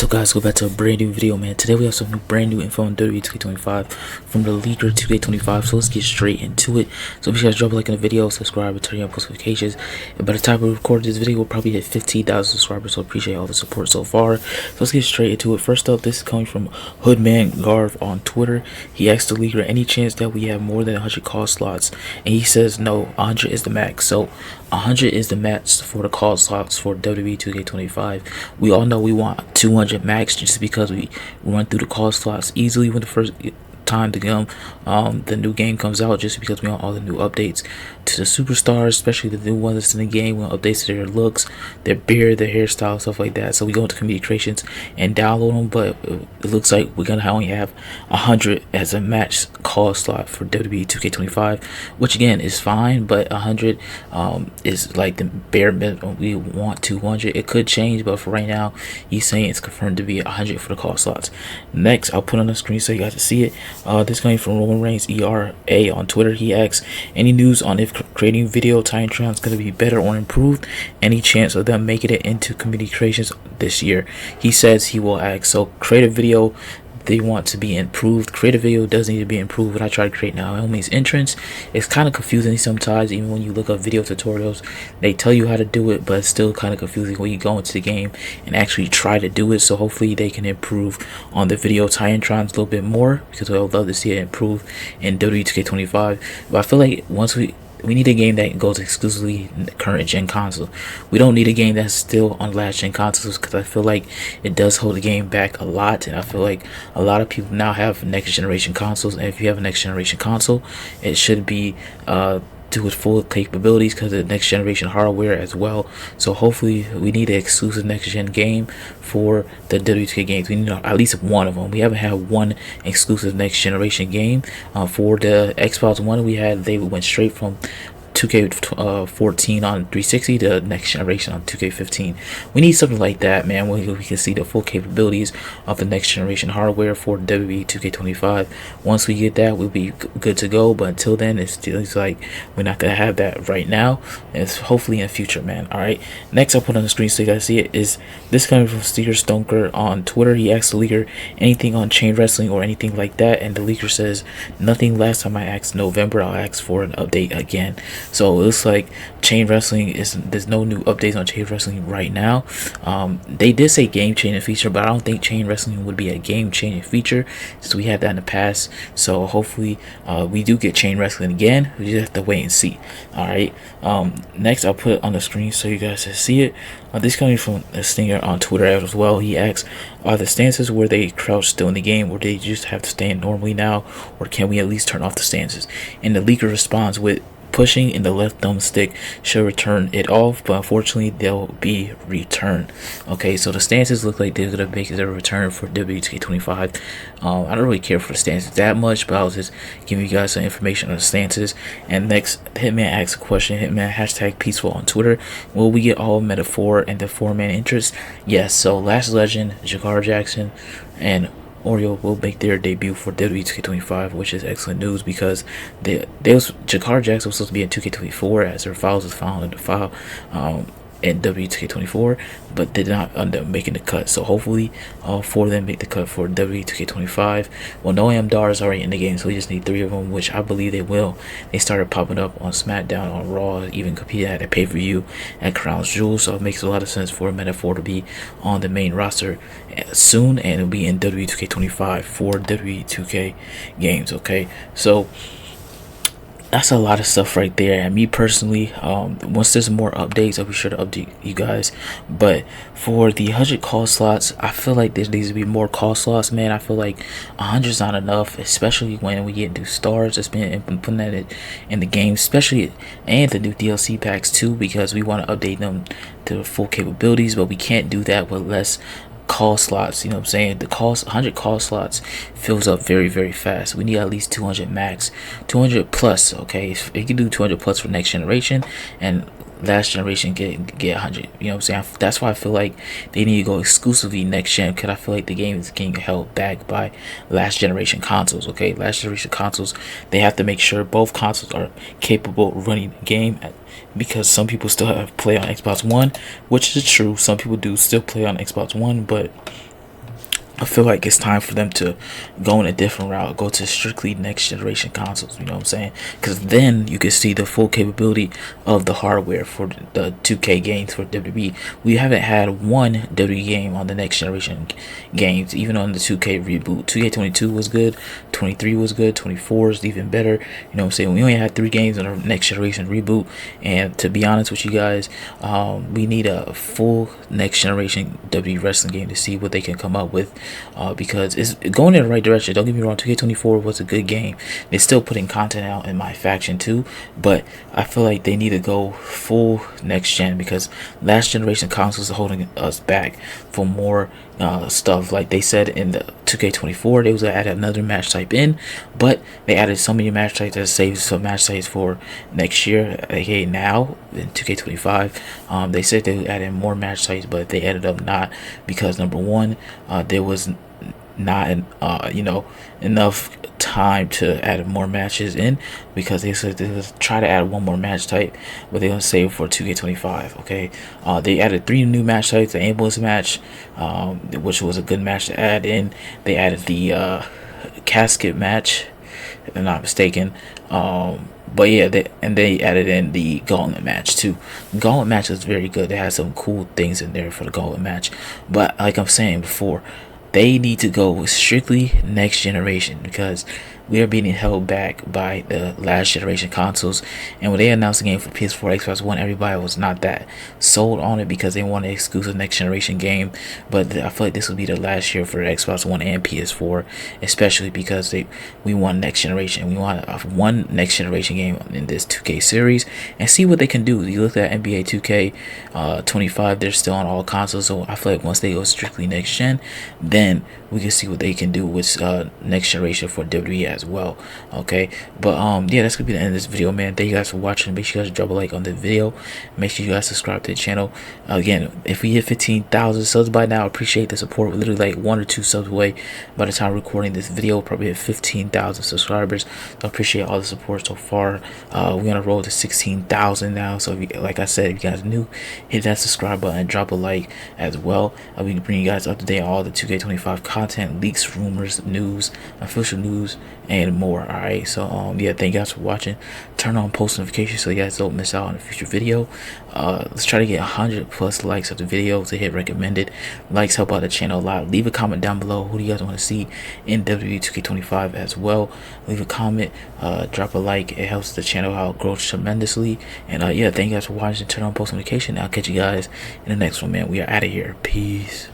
What's up, guys? Go back to a brand new video, man. Today we have some brand new info on WWE2K25 from the leaker 2K25. So let's get straight into it. So if you guys drop a like in the video, subscribe, and turn on post notifications. And by the time we record this video, we'll probably hit 15,000 subscribers. So appreciate all the support so far. So let's get straight into it. First up, this is coming from Hoodman Garv on Twitter. He asked the leaker any chance that we have more than 100 call slots, and he says no, 100 is the max. So 100 is the max for the call slots for WWE2K25. We all know we want 200 max just because we run through the call slots easily when the first time the new game comes out, just because we want all the new updates to the superstars, especially the new ones that's in the game. We want updates to their looks, their beard, their hairstyle, stuff like that. So we go into community creations and download them, but it looks like we're gonna only have 100 as a match call slot for WWE 2K25, which again is fine, but 100 is like the bare minimum. We want 200. It could change, but for right now he's saying it's confirmed to be 100 for the call slots. Next, I'll put on the screen so you guys can see it. This coming from Roman Reigns ERA on Twitter. He asks any news on if creating video tie-in is going to be better or improved, any chance of them making it into community creations this year. He says he will ask. So creative video, they want to be improved. Creative video does need to be improved. When I try to create Naomi's entrance, it's kind of confusing sometimes. Even when you look up video tutorials, they tell you how to do it, but it's still kind of confusing when you go into the game and actually try to do it. So hopefully they can improve on the video tie-in a little bit more, because I would love to see it improve in WWE2K25. But I feel like once we need a game that goes exclusively in the current gen console. We don't need a game that's still on last gen consoles, because I feel like it does hold the game back a lot, and I feel like a lot of people now have next generation consoles, and if you have a next generation console, it should be to its full capabilities because of the next generation hardware as well. So hopefully we need an exclusive next gen game for the WWE2K games. We need at least one of them. We haven't had one exclusive next generation game. For the Xbox One, they went straight from 2K14 on 360 to next generation on 2K15. We need something like that, man, where we can see the full capabilities of the next generation hardware for WWE 2K25. Once we get that, we'll be good to go, but until then, it's like we're not gonna have that right now. It's hopefully in the future, man. All right, next I'll put on the screen so you guys see it is this coming from Steer Stonker on Twitter. He asked the leaker anything on chain wrestling or anything like that, and the leaker says nothing. Last time I asked November, I'll ask for an update again. So it looks like chain wrestling there's no new updates on chain wrestling right now. They did say game changing feature, but I don't think chain wrestling would be a game changing feature, since we had that in the past. So hopefully we do get chain wrestling again. We just have to wait and see. All right, next I'll put it on the screen so you guys can see it. This coming from a Stinger on Twitter as well. He asks, are the stances where they crouch still in the game, or they just have to stand normally now, or can we at least turn off the stances? And the leaker responds with, pushing in the left thumbstick should return it off, but unfortunately they'll be returned. Okay, so the stances look like they're gonna make their return for WWE2K25. I don't really care for the stances that much, but I was just giving you guys some information on the stances. And next, Hitman asks a question. Hitman hashtag peaceful on Twiter. Will we get all Meta 4 and the 4-man interest? Yes. So Last Legend, Jakar Jackson, and Oreo will make their debut for WWE2K25, which is excellent news, because Jakar Jackson was supposed to be in 2K24 as their files was found in the file in WWE2K24, but did not end up making the cut. So hopefully all 4 of them make the cut for WWE2K25. Well, no Amdar is already in the game, so we just need 3 of them, which I believe they will. They started popping up on SmackDown, on Raw, even competed at a pay-per-view at Crown Jewel, so it makes a lot of sense for Meta 4 to be on the main roster soon, and it'll be in WWE2K25 for WWE2K games. Okay, so that's a lot of stuff right there. And me personally, once there's more updates, I'll be sure to update you guys. But for the 100 call slots, I feel like there needs to be more call slots, man. I feel like 100 is not enough, especially when we get new stars that's been implemented in the game, especially, and the new DLC packs too, because we want to update them to full capabilities, but we can't do that with less call slots. You know what I'm saying? The 100 call slots fills up very, very fast. We need at least 200 max, 200 plus. Okay, if you can do 200 plus for next generation, and last generation get 100. You know what I'm saying? That's why I feel like they need to go exclusively next gen, because I feel like the game is getting held back by last generation consoles. Okay, last generation consoles, they have to make sure both consoles are capable of running the game because some people still play on Xbox One, which is true. Some people do still play on Xbox One, but I feel like it's time for them to go in a different route, go to strictly next generation consoles. You know what I'm saying? Because then you can see the full capability of the hardware for the 2K games for WWE. We haven't had one WWE game on the next generation games, even on the 2K reboot. 2K22 was good, 23 was good, 24 is even better. You know what I'm saying? We only had 3 games on our next generation reboot, and to be honest with you guys, we need a full next generation WWE wrestling game to see what they can come up with. Because it's going in the right direction. Don't get me wrong, 2K24 was a good game. They're still putting content out in my faction too, but I feel like they need to go full next gen, because last generation consoles are holding us back for more stuff. Like they said in the 2K24, they was gonna add another match type in, but they added so many match types that saves some match types for next year, aka now in 2K25. They said they added more match types, but they ended up not, because number one, there was not enough time to add more matches in, because they said they would try to add one more match type, but they're gonna save for 2K25. Okay, they added 3 new match types: the ambulance match, which was a good match to add in. They added the casket match, if I'm not mistaken. But yeah, they added in the gauntlet match too. The gauntlet match is very good. They had some cool things in there for the gauntlet match, but like I'm saying before, they need to go strictly next generation, because we are being held back by the last generation consoles. And when they announced the game for PS4, Xbox One, everybody was not that sold on it, because they want an exclusive next generation game. But I feel like this will be the last year for Xbox One and PS4, especially because we want next generation. We want one next generation game in this 2K series, and see what they can do. You look at NBA 2K25, they're still on all consoles, so I feel like once they go strictly next gen, then we can see what they can do with next generation for WWE as well. Okay, but yeah, that's gonna be the end of this video, man. Thank you guys for watching. Make sure you guys drop a like on the video. Make sure you guys subscribe to the channel. Again, if we hit 15,000 subs by now, I appreciate the support. We're literally like 1 or 2 subs away by the time recording this video. We'll probably hit 15,000 subscribers. I appreciate all the support so far. We're gonna roll to 16,000 now, so if you, like I said, if you guys new, hit that subscribe button, drop a like as well. I'll be bringing you guys up to date on all the 2K25 content, leaks, rumors, news, official news, and more. Alright, so yeah, thank you guys for watching. Turn on post notifications so you guys don't miss out on a future video. Let's try to get 100+ likes of the video to hit recommended. Likes help out the channel a lot. Leave a comment down below, who do you guys want to see in WWE2K25 as well. Leave a comment, drop a like. It helps the channel out grow tremendously. And yeah, thank you guys for watching. Turn on post notification. I'll catch you guys in the next one, man. We are out of here. Peace.